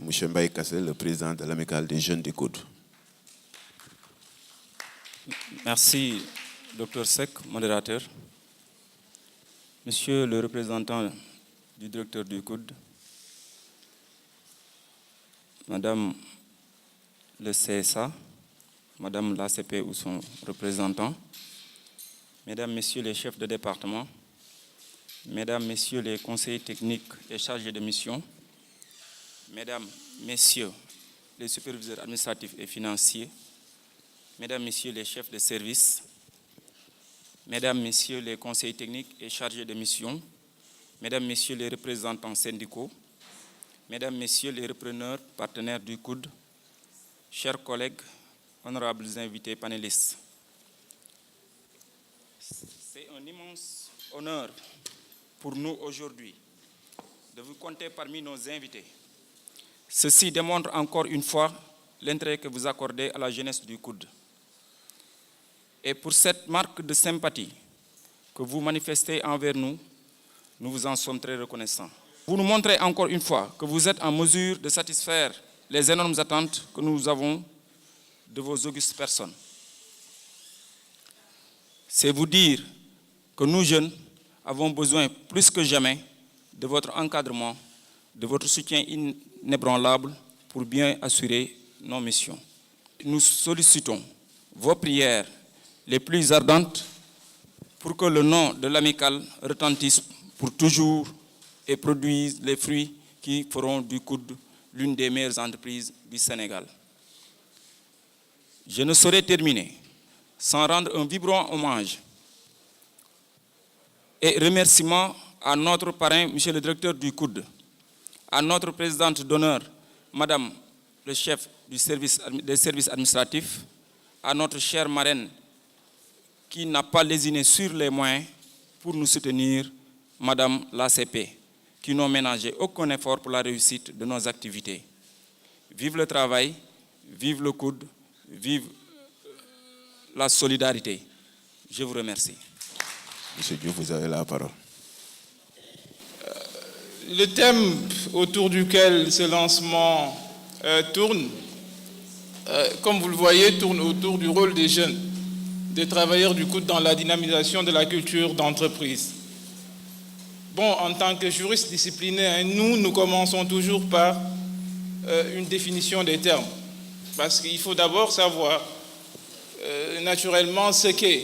M. Mbaye Kassé, le président de l'Amicale des jeunes du COUD. Merci, Dr Seck, modérateur. Monsieur le représentant du directeur du COUD, Madame le CSA, Madame l'ACP ou son représentant, Mesdames, Messieurs les chefs de département, Mesdames, Messieurs les conseillers techniques et chargés de mission, Mesdames, Messieurs les superviseurs administratifs et financiers, Mesdames, Messieurs les chefs de service, Mesdames, Messieurs les conseillers techniques et chargés de mission, Mesdames, Messieurs les représentants syndicaux, Mesdames, Messieurs les repreneurs partenaires du COUD, chers collègues, honorables invités panélistes, c'est un immense honneur pour nous aujourd'hui de vous compter parmi nos invités. Ceci démontre encore une fois l'intérêt que vous accordez à la jeunesse du COUD. Et pour cette marque de sympathie que vous manifestez envers nous, nous vous en sommes très reconnaissants. Vous nous montrez encore une fois que vous êtes en mesure de satisfaire les énormes attentes que nous avons de vos augustes personnes. C'est vous dire que nous, jeunes, avons besoin plus que jamais de votre encadrement, de votre soutien inébranlable pour bien assurer nos missions. Nous sollicitons vos prières les plus ardentes pour que le nom de l'amicale retentisse pour toujours et produise les fruits qui feront du COUD l'une des meilleures entreprises du Sénégal. Je ne saurais terminer sans rendre un vibrant hommage et remerciement à notre parrain, monsieur le directeur du COUD, à notre présidente d'honneur, madame le chef des services administratifs, à notre chère marraine qui n'a pas lésiné sur les moyens pour nous soutenir, madame l'ACP, qui n'ont ménagé aucun effort pour la réussite de nos activités. Vive le travail, vive le COUD, vive la solidarité. Je vous remercie. Monsieur Diouf, vous avez la parole. Le thème autour duquel ce lancement tourne, comme vous le voyez, tourne autour du rôle des jeunes, des travailleurs du COUD dans la dynamisation de la culture d'entreprise. Bon, en tant que juriste disciplinaire, nous commençons toujours par une définition des termes. Parce qu'il faut d'abord savoir naturellement ce qu'est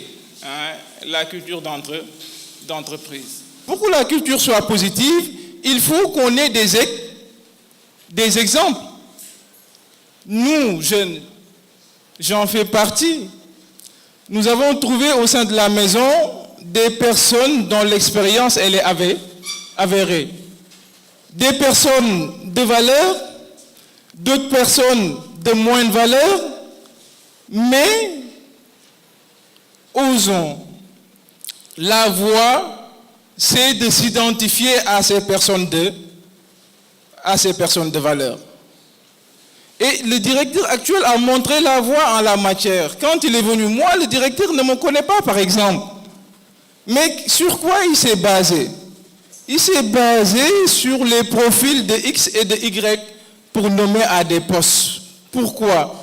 la culture d'entreprise. Pour que la culture soit positive, il faut qu'on ait des exemples. Nous, jeunes, j'en fais partie, nous avons trouvé au sein de la maison des personnes dont l'expérience elle est avérée. Des personnes de valeur, d'autres personnes de moindre valeur, mais osons. La voie, c'est de s'identifier à ces personnes de valeur. Et le directeur actuel a montré la voie en la matière. Quand il est venu, moi, le directeur ne me connaît pas, par exemple. Mais sur quoi il s'est basé? Il s'est basé sur les profils de X et de Y pour nommer à des postes. Pourquoi?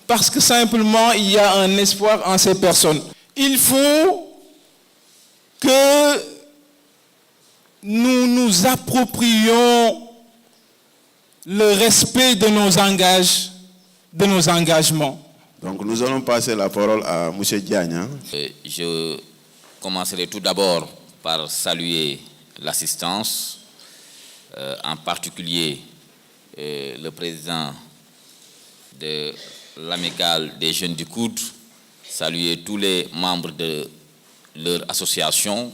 Parce que simplement, il y a un espoir en ces personnes. Il faut que nous nous approprions le respect de nos engagements. Donc nous allons passer la parole à M. Diagne. Je commencerai tout d'abord par saluer l'assistance, en particulier le président de l'amicale des jeunes du COUD, saluer tous les membres de leur association,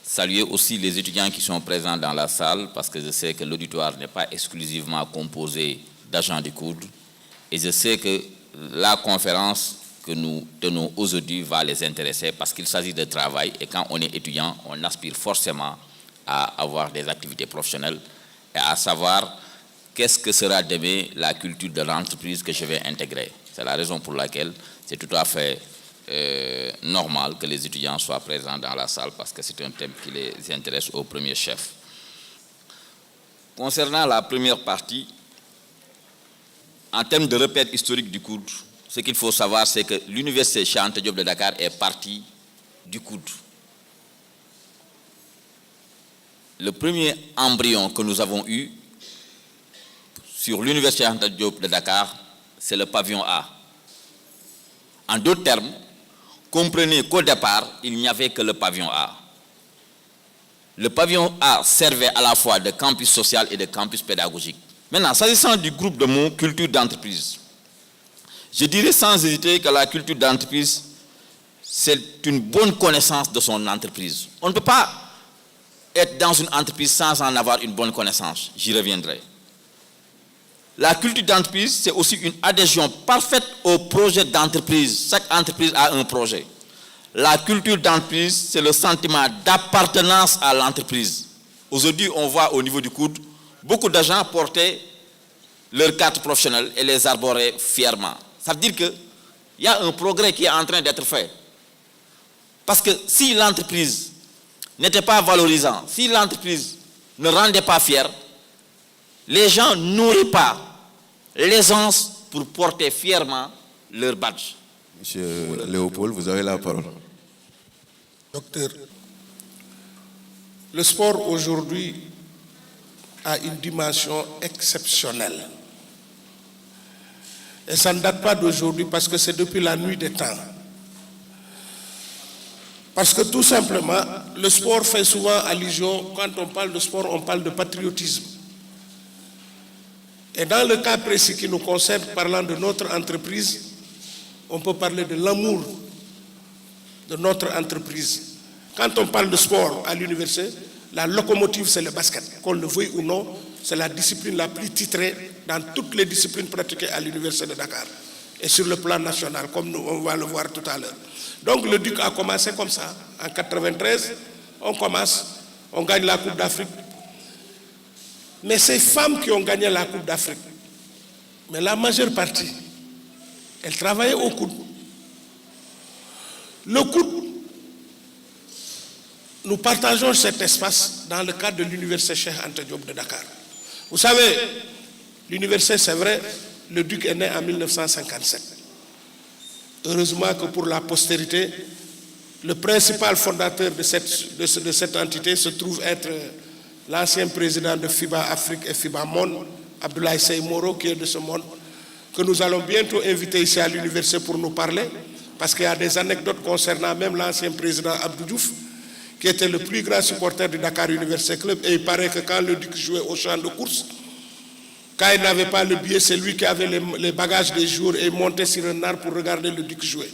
saluer aussi les étudiants qui sont présents dans la salle, parce que je sais que l'auditoire n'est pas exclusivement composé d'agents du COUD, et je sais que la conférence que nous tenons aujourd'hui va les intéresser, parce qu'il s'agit de travail, et quand on est étudiant, on aspire forcément à avoir des activités professionnelles, et à savoir qu'est-ce que sera demain la culture de l'entreprise que je vais intégrer. C'est la raison pour laquelle c'est tout à fait normal que les étudiants soient présents dans la salle, parce que c'est un thème qui les intéresse au premier chef. Concernant la première partie, en termes de repère historique du COUD, ce qu'il faut savoir, c'est que l'université Cheikh Anta Diop de Dakar est partie du COUD. Le premier embryon que nous avons eu sur l'université Cheikh Anta Diop de Dakar, c'est le pavillon A. En d'autres termes, comprenez qu'au départ, il n'y avait que le pavillon A. Le pavillon A servait à la fois de campus social et de campus pédagogique. Maintenant, s'agissant du groupe de mots culture d'entreprise, je dirais sans hésiter que la culture d'entreprise, c'est une bonne connaissance de son entreprise. On ne peut pas être dans une entreprise sans en avoir une bonne connaissance. J'y reviendrai. La culture d'entreprise, c'est aussi une adhésion parfaite au projet d'entreprise. Chaque entreprise a un projet. La culture d'entreprise, c'est le sentiment d'appartenance à l'entreprise. Aujourd'hui, on voit au niveau du COUD, beaucoup d'agents portaient leur carte professionnelle et les arboraient fièrement. Ça veut dire qu'il y a un progrès qui est en train d'être fait. Parce que si l'entreprise n'était pas valorisante, si l'entreprise ne rendait pas fière, les gens n'auraient pas l'aisance pour porter fièrement leur badge. Monsieur Léopold, vous avez la parole. Docteur, le sport aujourd'hui a une dimension exceptionnelle. Et ça ne date pas d'aujourd'hui parce que c'est depuis la nuit des temps. Parce que tout simplement, le sport fait souvent allusion, quand on parle de sport, on parle de patriotisme. Et dans le cas précis qui nous concerne, parlant de notre entreprise, on peut parler de l'amour de notre entreprise. Quand on parle de sport à l'université, la locomotive, c'est le basket. Qu'on le veuille ou non, c'est la discipline la plus titrée dans toutes les disciplines pratiquées à l'université de Dakar. Et sur le plan national, comme nous, on va le voir tout à l'heure. Donc le DUC a commencé comme ça. En 1993, on commence, on gagne la Coupe d'Afrique. Mais ces femmes qui ont gagné la Coupe d'Afrique, mais la majeure partie, elles travaillaient au COUD. Le COUD, nous partageons cet espace dans le cadre de l'université Cheikh Anta Diop de Dakar. Vous savez, l'université, c'est vrai, le DUC est né en 1957. Heureusement que pour la postérité, le principal fondateur de cette entité se trouve être l'ancien président de FIBA Afrique et FIBA Monde, Abdoulaye Seye Moro, qui est de ce monde, que nous allons bientôt inviter ici à l'université pour nous parler, parce qu'il y a des anecdotes concernant même l'ancien président Abdou Diouf, qui était le plus grand supporter du Dakar University Club, et il paraît que quand le DUC jouait au champ de course, quand il n'avait pas le billet, c'est lui qui avait les bagages des joueurs et montait sur un arbre pour regarder le DUC jouer.